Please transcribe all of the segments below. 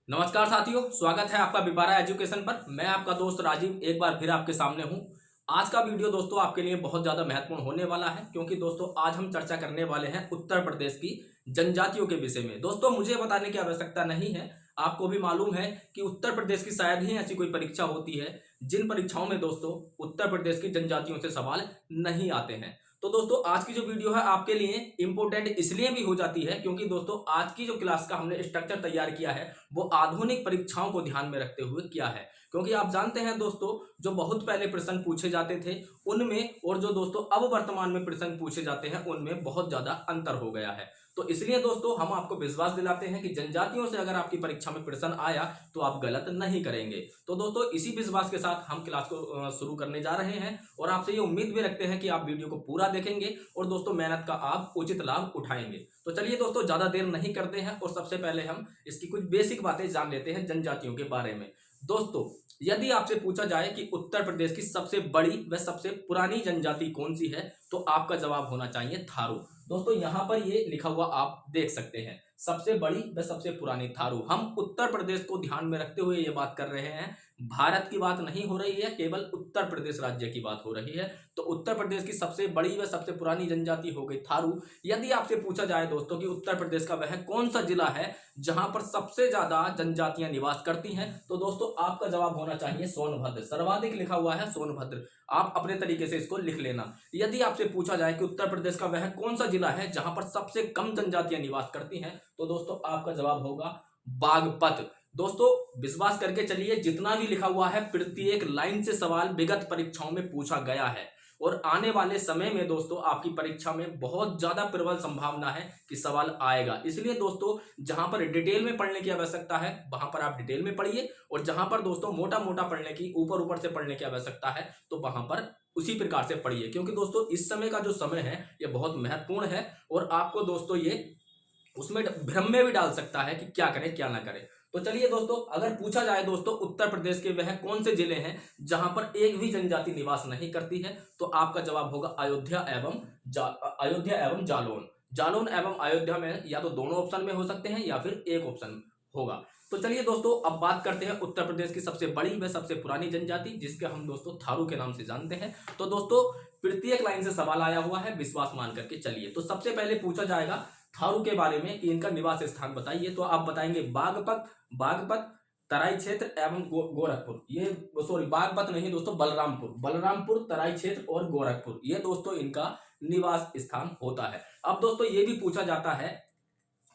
नमस्कार साथियों, स्वागत है आपका विपारा एजुकेशन पर। मैं आपका दोस्त राजीव एक बार फिर आपके सामने हूं। आज का वीडियो दोस्तों आपके लिए बहुत ज़्यादा महत्वपूर्ण होने वाला है, क्योंकि दोस्तों आज हम चर्चा करने वाले हैं उत्तर प्रदेश की जनजातियों के विषय में। दोस्तों मुझे बताने की आवश्यकता नहीं है, आपको भी मालूम है कि उत्तर प्रदेश की शायद ही ऐसी कोई परीक्षा होती है जिन परीक्षाओं में दोस्तों उत्तर प्रदेश की जनजातियों से सवाल नहीं आते हैं। तो दोस्तों आज की जो वीडियो है आपके लिए इंपॉर्टेंट इसलिए भी हो जाती है क्योंकि दोस्तों आज की जो क्लास का हमने स्ट्रक्चर तैयार किया है वो आधुनिक परीक्षाओं को ध्यान में रखते हुए किया है। क्योंकि आप जानते हैं दोस्तों, जो बहुत पहले प्रश्न पूछे जाते थे उनमें और जो दोस्तों अब वर्तमान में प्रश्न पूछे जाते हैं उनमें बहुत ज्यादा अंतर हो गया है। तो इसलिए दोस्तों हम आपको विश्वास दिलाते हैं कि जनजातियों से अगर आपकी परीक्षा में प्रश्न आया तो आप गलत नहीं करेंगे। तो दोस्तों इसी विश्वास के साथ हम क्लास को शुरू करने जा रहे हैं और आपसे ये उम्मीद भी रखते हैं कि आप वीडियो को पूरा देखेंगे और दोस्तों मेहनत का आप उचित लाभ उठाएंगे। तो चलिए दोस्तों ज्यादा देर नहीं करते हैं और सबसे पहले हम इसकी कुछ बेसिक बातें जान लेते हैं जनजातियों के बारे में। दोस्तों यदि आपसे पूछा जाए कि उत्तर प्रदेश की सबसे बड़ी व सबसे पुरानी जनजाति कौन सी है तो आपका जवाब होना चाहिए थारू। दोस्तों यहां पर ये लिखा हुआ आप देख सकते हैं, सबसे बड़ी व सबसे पुरानी थारू। हम उत्तर प्रदेश को ध्यान में रखते हुए ये बात कर रहे हैं, भारत की बात नहीं हो रही है, केवल उत्तर प्रदेश राज्य की बात हो रही है। तो उत्तर प्रदेश की सबसे बड़ी व सबसे पुरानी जनजाति हो गई थारू। यदि आपसे पूछा जाए दोस्तों कि उत्तर प्रदेश का वह कौन सा जिला है जहां पर सबसे ज्यादा जनजातियां निवास करती हैं, तो दोस्तों आपका जवाब होना चाहिए सोनभद्र। सर्वाधिक लिखा हुआ है सोनभद्र, आप अपने तरीके से इसको लिख लेना। यदि आपसे पूछा जाए कि उत्तर प्रदेश का वह कौन सा जिला है जहां पर सबसे कम जनजातियां निवास करती हैं, तो दोस्तों आपका जवाब होगा बागपत। दोस्तों विश्वास करके चलिए, जितना भी लिखा हुआ है प्रत्येक लाइन से सवाल विगत परीक्षाओं में पूछा गया है और आने वाले समय में दोस्तों आपकी परीक्षा में बहुत ज्यादा प्रबल संभावना है कि सवाल आएगा। इसलिए दोस्तों जहां पर डिटेल में पढ़ने की आवश्यकता है वहां पर आप डिटेल में पढ़िए और जहां पर दोस्तों मोटा मोटा पढ़ने की, ऊपर ऊपर से पढ़ने की आवश्यकता है तो वहां पर उसी प्रकार से पढ़िए। क्योंकि दोस्तों इस समय का जो समय है यह बहुत महत्वपूर्ण है और आपको दोस्तों ये उसमें भ्रम में भी डाल सकता है कि क्या करें क्या ना करें। तो चलिए दोस्तों, अगर पूछा जाए दोस्तों उत्तर प्रदेश के वह कौन से जिले हैं जहां पर एक भी जनजाति निवास नहीं करती है, तो आपका जवाब होगा अयोध्या एवं जालौन। जालौन एवं अयोध्या में या तो दोनों ऑप्शन में हो सकते हैं या फिर एक ऑप्शन होगा। तो चलिए दोस्तों अब बात करते हैं उत्तर प्रदेश की सबसे बड़ी व सबसे पुरानी जनजाति, जिसके हम दोस्तों थारू के नाम से जानते हैं। तो दोस्तों प्रत्येक लाइन से सवाल आया हुआ है, विश्वास मान करके चलिए। तो सबसे पहले पूछा जाएगा थारू के बारे में कि इनका निवास स्थान बताइए, तो आप बताएंगे बागपत, तराई क्षेत्र एवं गोरखपुर। ये सॉरी बागपत नहीं दोस्तों, बलरामपुर, तराई क्षेत्र और गोरखपुर, ये दोस्तों इनका निवास स्थान होता है। अब दोस्तों ये भी पूछा जाता है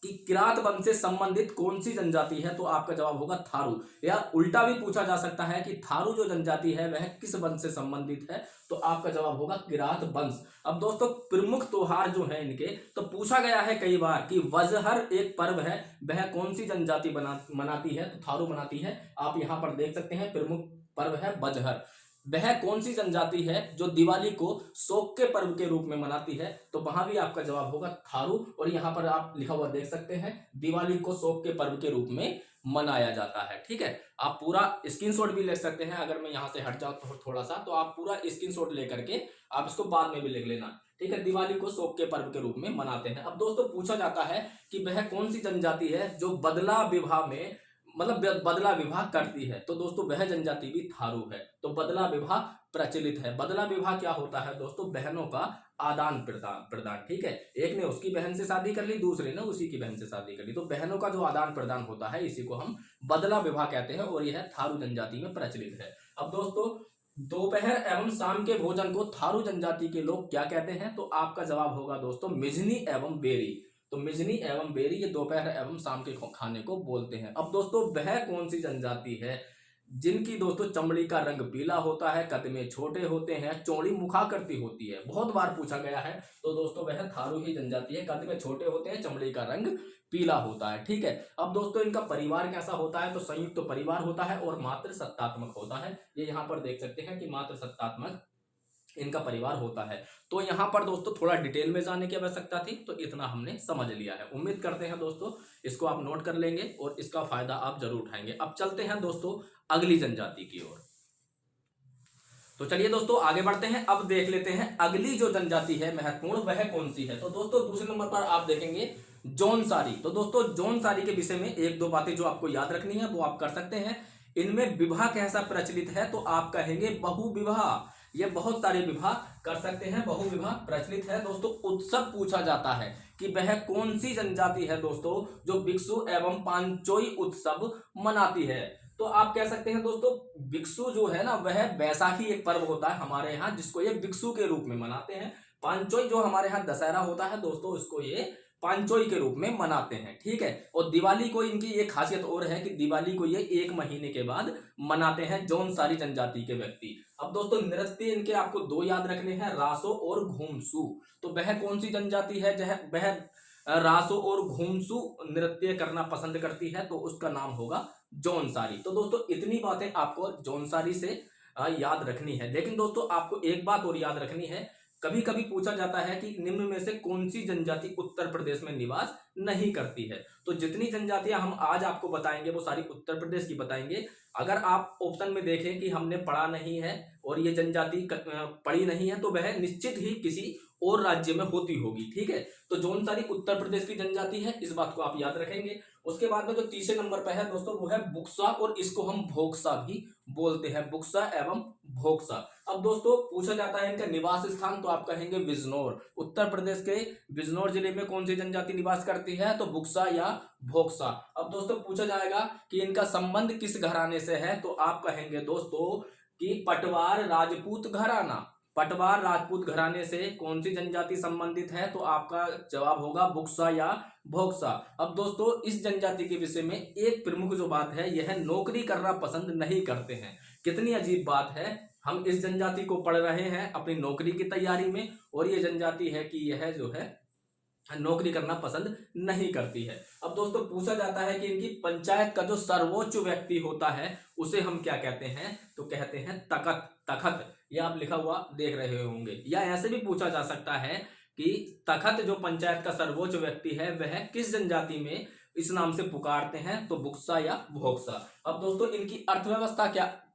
कि किरात वंश से संबंधित कौन सी जनजाति है, तो आपका जवाब होगा थारू। या उल्टा भी पूछा जा सकता है कि थारू जो जनजाति है वह किस वंश से संबंधित है, तो आपका जवाब होगा किरात वंश। अब दोस्तों प्रमुख त्योहार जो है इनके, तो पूछा गया है कई बार कि वजहर एक पर्व है, वह कौन सी जनजाति मनाती है, तो थारू मनाती है। आप यहां पर देख सकते हैं प्रमुख पर्व है वजहर। वह कौन सी जनजाति है जो दिवाली को शोक के पर्व के रूप में मनाती है, तो वहां भी आपका जवाब होगा थारू। और यहां पर आप लिखा हुआ देख सकते हैं दिवाली को शोक के पर्व के रूप में मनाया जाता है। ठीक है, आप पूरा स्क्रीनशॉट भी ले सकते हैं। अगर मैं यहां से हट जाऊं तो थोड़ा सा, तो आप पूरा स्क्रीनशॉट लेकर के आप इसको बाद में भी लिख लेना। ठीक है, दिवाली को शोक के पर्व के रूप में मनाते हैं। अब दोस्तों पूछा जाता है कि वह कौन सी जनजाति है जो बदला विवाह में, मतलब बदला विवाह करती है, तो दोस्तों वह जनजाति भी थारू है। तो बदला विवाह प्रचलित है। बदला विवाह क्या होता है दोस्तों, बहनों का आदान प्रदान। ठीक है, एक ने उसकी बहन से शादी कर ली, दूसरे ने उसी की बहन से शादी कर ली, तो बहनों का जो आदान प्रदान होता है इसी को हम बदला विवाह कहते हैं और यह थारू जनजाति में प्रचलित है। अब दोस्तों दोपहर एवं शाम के भोजन को थारू जनजाति के लोग क्या कहते हैं, तो आपका जवाब होगा दोस्तों मिजनी एवं बेरी। तो मिजनी एवं बेरी ये दोपहर एवं शाम के खाने को बोलते हैं। अब दोस्तों वह कौन सी जनजाति है जिनकी दोस्तों चमड़ी का रंग पीला होता है, कद में छोटे होते हैं, चौड़ी मुखाकृति होती है, बहुत बार पूछा गया है। तो दोस्तों वह थारू ही जनजाति है, कद में छोटे होते हैं, चमड़ी का रंग पीला होता है। ठीक है, अब दोस्तों इनका परिवार कैसा होता है, तो संयुक्त परिवार होता है और मात्र सत्तात्मक होता है। ये यहाँ पर देख सकते हैं कि मात्र सत्तात्मक इनका परिवार होता है। तो यहां पर दोस्तों थोड़ा डिटेल में जाने की आवश्यकता थी, तो इतना हमने समझ लिया है। उम्मीद करते हैं दोस्तों इसको आप नोट कर लेंगे और इसका फायदा आप जरूर उठाएंगे। अब चलते हैं दोस्तों अगली जनजाति की ओर। तो चलिए दोस्तों आगे बढ़ते हैं। अब देख लेते हैं अगली जो जनजाति है महत्वपूर्ण वह कौन सी है। तो दोस्तों दूसरे नंबर पर आप देखेंगे जौनसारी। तो दोस्तों जौनसारी के विषय में एक दो बातें जो आपको याद रखनी है वो आप कर सकते हैं। इनमें विवाह कैसा प्रचलित है, तो आप कहेंगे बहुविवाह। ये बहुत सारे विवाह कर सकते हैं, बहुविवाह प्रचलित है। दोस्तों उत्सव पूछा जाता है कि वह कौन सी जनजाति है दोस्तों जो भिक्षु एवं पांचोई उत्सव मनाती है। तो आप कह सकते हैं दोस्तों भिक्षु जो है ना वह बैसाखी एक पर्व होता है हमारे यहाँ जिसको ये भिक्षु के रूप में मनाते हैं। पांचोई जो हमारे यहाँ दशहरा होता है दोस्तों उसको ये पांचोई के रूप में मनाते हैं, ठीक है। और दिवाली को इनकी एक खासियत और है कि दिवाली को ये 1 महीने के बाद मनाते हैं जौनसारी जनजाति के व्यक्ति। अब दोस्तों नृत्य इनके आपको 2 याद रखने हैं, रासो और घुमसू। तो वह कौन सी जनजाति है जह वह रासो और घुमसू नृत्य करना पसंद करती है, तो उसका नाम होगा जौनसारी। तो दोस्तों इतनी बातें आपको जौनसारी से याद रखनी है। लेकिन दोस्तों आपको एक बात और याद रखनी है, कभी कभी पूछा जाता है कि निम्न में से कौन सी जनजाति उत्तर प्रदेश में निवास नहीं करती है। तो जितनी जनजातियां हम आज आपको बताएंगे वो सारी उत्तर प्रदेश की बताएंगे। अगर आप ऑप्शन में देखें कि हमने पढ़ा नहीं है और ये जनजाति पढ़ी नहीं है तो वह निश्चित ही किसी और राज्य में होती होगी, ठीक है। तो जौनसारी उत्तर प्रदेश की जनजाति है, इस बात को आप याद रखेंगे। उसके बाद में जो तीसरे नंबर पर है दोस्तों वो है बुक्सा, और इसको हम भोक्सा भी बोलते हैं, बुक्सा एवं भोक्सा। अब दोस्तों पूछा जाता है इनका निवास स्थान, तो आप कहेंगे बिजनौर। उत्तर प्रदेश के बिजनौर जिले में कौन सी जनजाति निवास करती है, तो बुक्सा या भोक्सा। अब दोस्तों पूछा जाएगा कि इनका संबंध किस घराने से है, तो आप कहेंगे दोस्तों कि पटवार राजपूत घराना। पटवार राजपूत घराने से कौन सी जनजाति संबंधित है, तो आपका जवाब होगा बुक्सा या भोक्सा। अब दोस्तों इस जनजाति के विषय में एक प्रमुख जो बात है यह नौकरी करना पसंद नहीं करते हैं। कितनी अजीब बात है, हम इस जनजाति को पढ़ रहे हैं अपनी नौकरी की तैयारी में, और ये जनजाति है कि यह जो है नौकरी करना पसंद नहीं करती है। अब दोस्तों पूछा जाता है कि इनकी पंचायत का जो सर्वोच्च व्यक्ति होता है उसे हम क्या कहते हैं, तो कहते हैं तखत। तखत ये आप लिखा हुआ देख रहे होंगे। या ऐसे भी पूछा जा सकता है कि तखत जो पंचायत का सर्वोच्च व्यक्ति है वह किस जनजाति में इस नाम से पुकारते हैं, तो बुक्सा या भोक्सा। अब दोस्तों इनकी अर्थव्यवस्था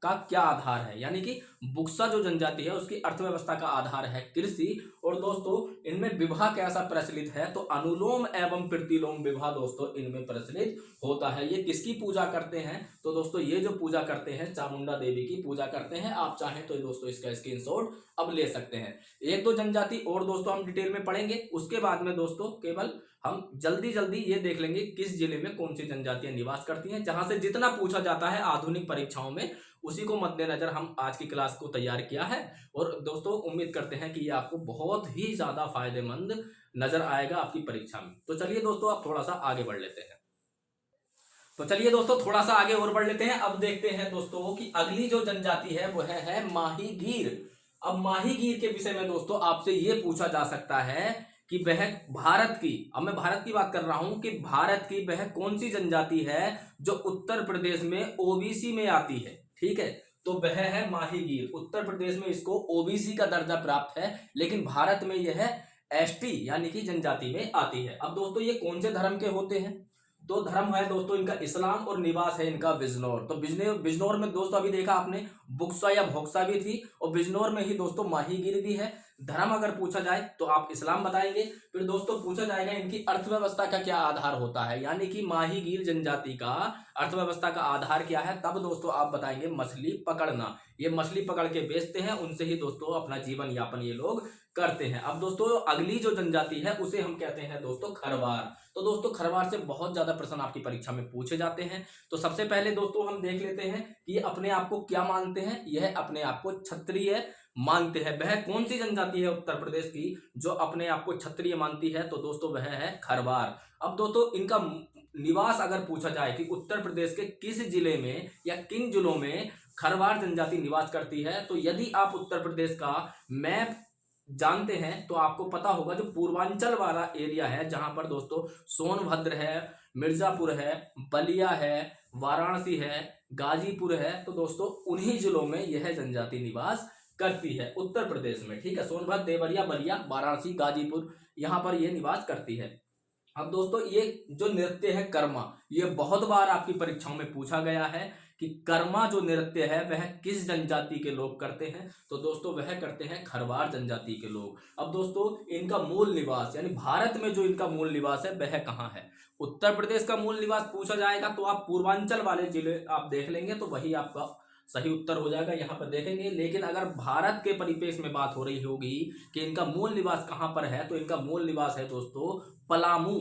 क्या आधार है, यानी कि बुक्सा जो जनजाति है उसकी अर्थव्यवस्था का आधार है कृषि। और दोस्तों इनमें विवाह कैसा प्रचलित है, तो अनुलोम एवं प्रतिलोम विवाह दोस्तों इनमें प्रचलित होता है। ये किसकी पूजा करते हैं, तो दोस्तों ये जो पूजा करते हैं चामुंडा देवी की पूजा करते हैं। आप चाहें तो दोस्तों इसका स्क्रीनशॉट अब ले सकते हैं। एक दो जनजाति और दोस्तों हम डिटेल में पढ़ेंगे, उसके बाद में दोस्तों केवल हम जल्दी जल्दी ये देख लेंगे किस जिले में कौन सी जनजातियां निवास करती हैं, जहां से जितना पूछा जाता है आधुनिक परीक्षाओं में उसी को मद्देनजर हम आज की क्लास को तैयार किया है। और दोस्तों उम्मीद करते हैं कि ये आपको बहुत ही ज्यादा फायदेमंद नजर आएगा आपकी परीक्षा में। तो चलिए दोस्तों आप थोड़ा सा आगे बढ़ लेते हैं। तो चलिए दोस्तों थोड़ा सा आगे और बढ़ लेते हैं। अब देखते हैं दोस्तों कि अगली जो जनजाति है वह है माहीगीर। अब माहीगीर के विषय में दोस्तों आपसे यह पूछा जा सकता है कि वह भारत की, अब मैं भारत की बात कर रहा हूं, कि भारत की वह कौन सी जनजाति है जो उत्तर प्रदेश में ओबीसी में आती है, ठीक है। तो वह है माहीगीर। उत्तर प्रदेश में इसको ओबीसी का दर्जा प्राप्त है, लेकिन भारत में यह एसटी यानी कि जनजाति में आती है। अब दोस्तों ये कौन से धर्म के होते हैं, तो धर्म है दोस्तों इनका इस्लाम और निवास है इनका बिजनौर। तो बिजनौर में दोस्तों अभी देखा आपने बुक्सा या भोक्सा भी थी, और बिजनौर में ही दोस्तों माहीगीर भी है। धर्म अगर पूछा जाए तो आप इस्लाम बताएंगे। फिर दोस्तों पूछा जाएगा इनकी अर्थव्यवस्था का क्या आधार होता है, यानी कि माहीगीर जनजाति का अर्थव्यवस्था का आधार क्या है, तब दोस्तों आप बताएंगे मछली पकड़ना। ये मछली पकड़ के बेचते हैं, उनसे ही दोस्तों अपना जीवन यापन ये लोग करते हैं। अब दोस्तों अगली जो जनजाति है उसे हम कहते हैं दोस्तों खरवार। तो दोस्तों खरवार से बहुत ज्यादा प्रश्न आपकी परीक्षा में पूछे जाते हैं। तो सबसे पहले दोस्तों हम देख लेते हैं कि ये अपने आप को क्या मानते हैं। यह अपने आप को क्षत्रिय मानते हैं। वह कौन सी जनजाति है उत्तर प्रदेश की जो अपने आप को क्षत्रिय मानती है, तो दोस्तों वह है खरवार। अब दोस्तों इनका निवास अगर पूछा जाए कि उत्तर प्रदेश के किस जिले में या किन जिलों में खरवार जनजाति निवास करती है, तो यदि आप उत्तर प्रदेश का मैप जानते हैं तो आपको पता होगा जो पूर्वांचल वाला एरिया है, जहां पर दोस्तों सोनभद्र है, मिर्जापुर है, बलिया है, वाराणसी है, गाजीपुर है, तो दोस्तों उन्हीं जिलों में यह जनजाति निवास करती है उत्तर प्रदेश में, ठीक है। सोनभद्र, देवरिया, बलिया, वाराणसी, गाजीपुर, यहाँ पर यह निवास करती है। अब दोस्तों ये जो नृत्य है कर्मा, ये बहुत बार आपकी परीक्षाओं में पूछा गया है कि कर्मा जो नृत्य है वह किस जनजाति के लोग करते हैं। तो दोस्तों वह करते हैं खरवार जनजाति के लोग। अब दोस्तों इनका मूल निवास यानी भारत में जो इनका मूल निवास है वह कहाँ है। उत्तर प्रदेश का मूल निवास पूछा जाएगा तो आप पूर्वांचल वाले जिले आप देख लेंगे तो वही आपका सही उत्तर हो जाएगा, यहाँ पर देखेंगे। लेकिन अगर भारत के परिपेक्ष में बात हो रही होगी कि इनका मूल निवास कहाँ पर है, तो इनका मूल निवास है दोस्तों पलामू।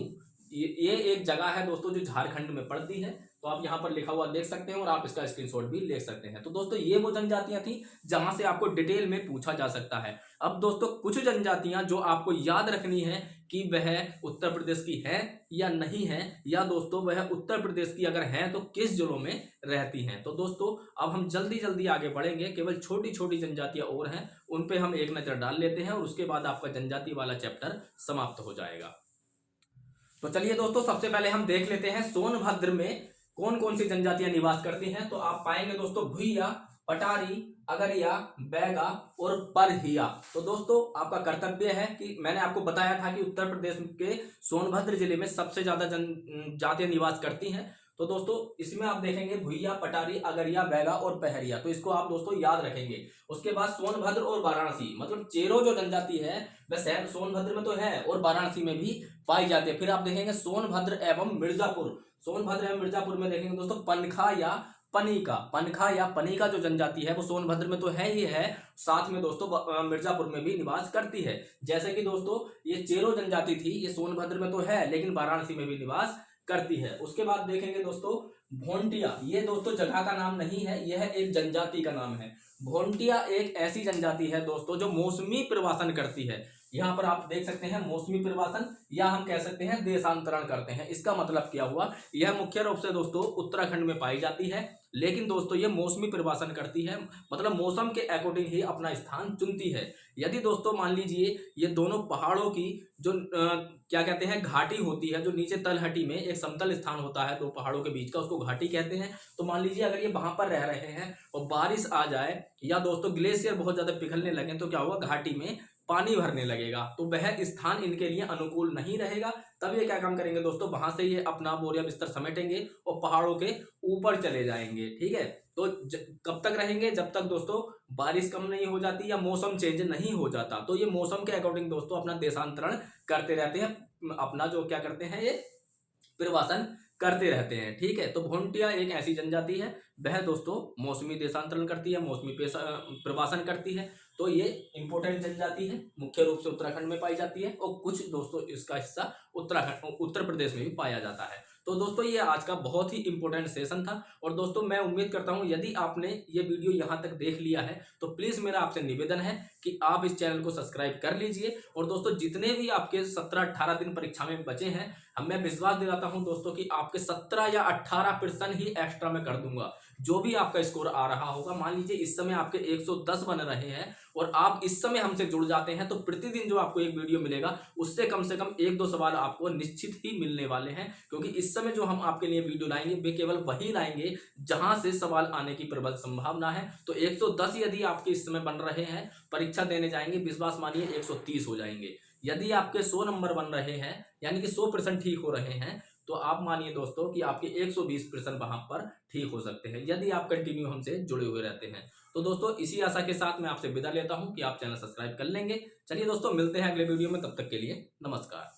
ये एक जगह है दोस्तों जो झारखंड में पड़ती है। तो आप यहाँ पर लिखा हुआ देख सकते हैं और आप इसका स्क्रीनशॉट भी ले सकते हैं। तो दोस्तों ये वो जनजातियां थी जहां से आपको डिटेल में पूछा जा सकता है। अब दोस्तों कुछ जनजातियां जो आपको याद रखनी है कि वह उत्तर प्रदेश की है या नहीं है, या दोस्तों वह उत्तर प्रदेश की अगर है तो किस जिलों में रहती हैं। तो दोस्तों अब हम जल्दी जल्दी आगे बढ़ेंगे, केवल छोटी छोटी जनजातियां और हैं, उन पे हम एक नजर डाल लेते हैं और उसके बाद आपका जनजाति वाला चैप्टर समाप्त हो जाएगा। तो चलिए दोस्तों सबसे पहले हम देख लेते हैं सोनभद्र में कौन कौन सी जनजातियां निवास करती हैं। तो आप पाएंगे दोस्तों भुइया, पटारी, अगरिया, बैगा और परहिया। तो दोस्तों आपका कर्तव्य है कि मैंने आपको बताया था कि उत्तर प्रदेश के सोनभद्र जिले में सबसे ज्यादा जनजातियां निवास करती हैं। तो दोस्तों इसमें आप देखेंगे भुइया, पटारी, अगरिया, बैगा और पहरिया। तो इसको आप दोस्तों याद रखेंगे। उसके बाद सोनभद्र और वाराणसी, मतलब चेरो जो जनजाति है वह सोनभद्र में तो है और वाराणसी में भी पाई जाती है। फिर आप देखेंगे सोनभद्र एवं मिर्जापुर, सोनभद्र एवं मिर्जापुर में देखेंगे दोस्तों पनखा या पनीका, पनखा या पनीका जो जनजाति है वो सोनभद्र में तो है ही है, साथ में दोस्तों मिर्जापुर में भी निवास करती है। जैसे कि दोस्तों ये चेरो जनजाति थी, ये सोनभद्र में तो है लेकिन वाराणसी में भी निवास करती है। उसके बाद देखेंगे दोस्तों भोंटिया, ये दोस्तों जगह का नाम नहीं है, यह एक जनजाति का नाम है। भोंटिया एक ऐसी जनजाति है दोस्तों जो मौसमी प्रवासन करती है। यहाँ पर आप देख सकते हैं मौसमी प्रवासन, या हम कह सकते हैं देशांतरण करते हैं। इसका मतलब क्या हुआ, यह मुख्य रूप से दोस्तों उत्तराखंड में पाई जाती है, लेकिन दोस्तों ये मौसमी प्रवासन करती है, मतलब मौसम के अकॉर्डिंग ही अपना स्थान चुनती है। यदि दोस्तों मान लीजिए ये दोनों पहाड़ों की जो क्या कहते हैं घाटी होती है, जो नीचे तलहटी में एक समतल स्थान होता है दो पहाड़ों के बीच का, उसको घाटी कहते हैं। तो मान लीजिए अगर ये वहां पर रह रहे हैं और बारिश आ जाए या दोस्तों ग्लेशियर बहुत ज्यादा पिघलने लगे तो क्या होगा, घाटी में पानी भरने लगेगा, तो वह स्थान इनके लिए अनुकूल नहीं रहेगा। तब ये क्या काम करेंगे दोस्तों, वहां से ये अपना बोरिया बिस्तर समेटेंगे और पहाड़ों के ऊपर चले जाएंगे। ठीक है, तो कब तक रहेंगे, जब तक दोस्तों बारिश कम नहीं हो जाती या मौसम चेंज नहीं हो जाता। तो ये मौसम के अकॉर्डिंग दोस्तों अपना देशांतरण करते रहते हैं, अपना जो क्या करते हैं ये प्रवासन करते रहते हैं। ठीक है, तो भोंटिया एक ऐसी जनजाति है, वह दोस्तों मौसमी देशांतरण करती है, मौसमी प्रवासन करती है। तो ये इंपॉर्टेंट जनजाति है, मुख्य रूप से उत्तराखंड में पाई जाती है और कुछ दोस्तों इसका हिस्सा उत्तर प्रदेश में भी पाया जाता है। तो दोस्तों ये आज का बहुत ही इंपॉर्टेंट सेशन था और दोस्तों मैं उम्मीद करता हूं यदि आपने ये वीडियो यहाँ तक देख लिया है तो प्लीज मेरा आपसे निवेदन है कि आप इस चैनल को सब्सक्राइब कर लीजिए। और दोस्तों जितने भी आपके 17-18 दिन परीक्षा में बचे हैं, मैं विश्वास दिलाता हूं दोस्तों कि आपके 17 या 18% ही एक्स्ट्रा में कर दूंगा। जो भी आपका स्कोर आ रहा होगा, मान लीजिए इस समय आपके 110 बन रहे हैं और आप इस समय हमसे जुड़ जाते हैं, तो प्रतिदिन जो आपको एक वीडियो मिलेगा उससे कम से कम 1-2 सवाल आपको निश्चित ही मिलने वाले हैं। क्योंकि इस समय जो हम आपके लिए वीडियो लाएंगे वे केवल वही लाएंगे जहां से सवाल आने की प्रबल संभावना है। तो 110 यदि आपके इस समय बन रहे हैं, परीक्षा देने जाएंगे, विश्वास मानिए 130 हो जाएंगे। यदि आपके 100 नंबर बन रहे हैं यानी कि 100% ठीक हो रहे हैं, तो आप मानिए दोस्तों कि आपके 120% वहां पर ठीक हो सकते हैं यदि आप कंटिन्यू हमसे जुड़े हुए रहते हैं। तो दोस्तों इसी आशा के साथ मैं आपसे विदा लेता हूं कि आप चैनल सब्सक्राइब कर लेंगे। चलिए दोस्तों मिलते हैं अगले वीडियो में, तब तक के लिए नमस्कार।